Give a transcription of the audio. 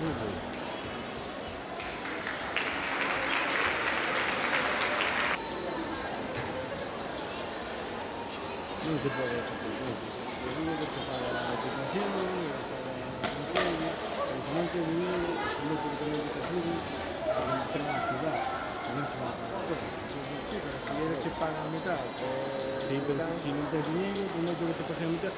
No se puede repetir, no. Yo digo que se paga la reputación, se paga el conocimiento de dinero, no porque tenemos que hacer para la ciudad, también se van a pagar cosas. Sí, pero si ellos te pagan mitad, Sí, pues pero tal. si no tienes dinero, pues no tengo que te pagar a mitad.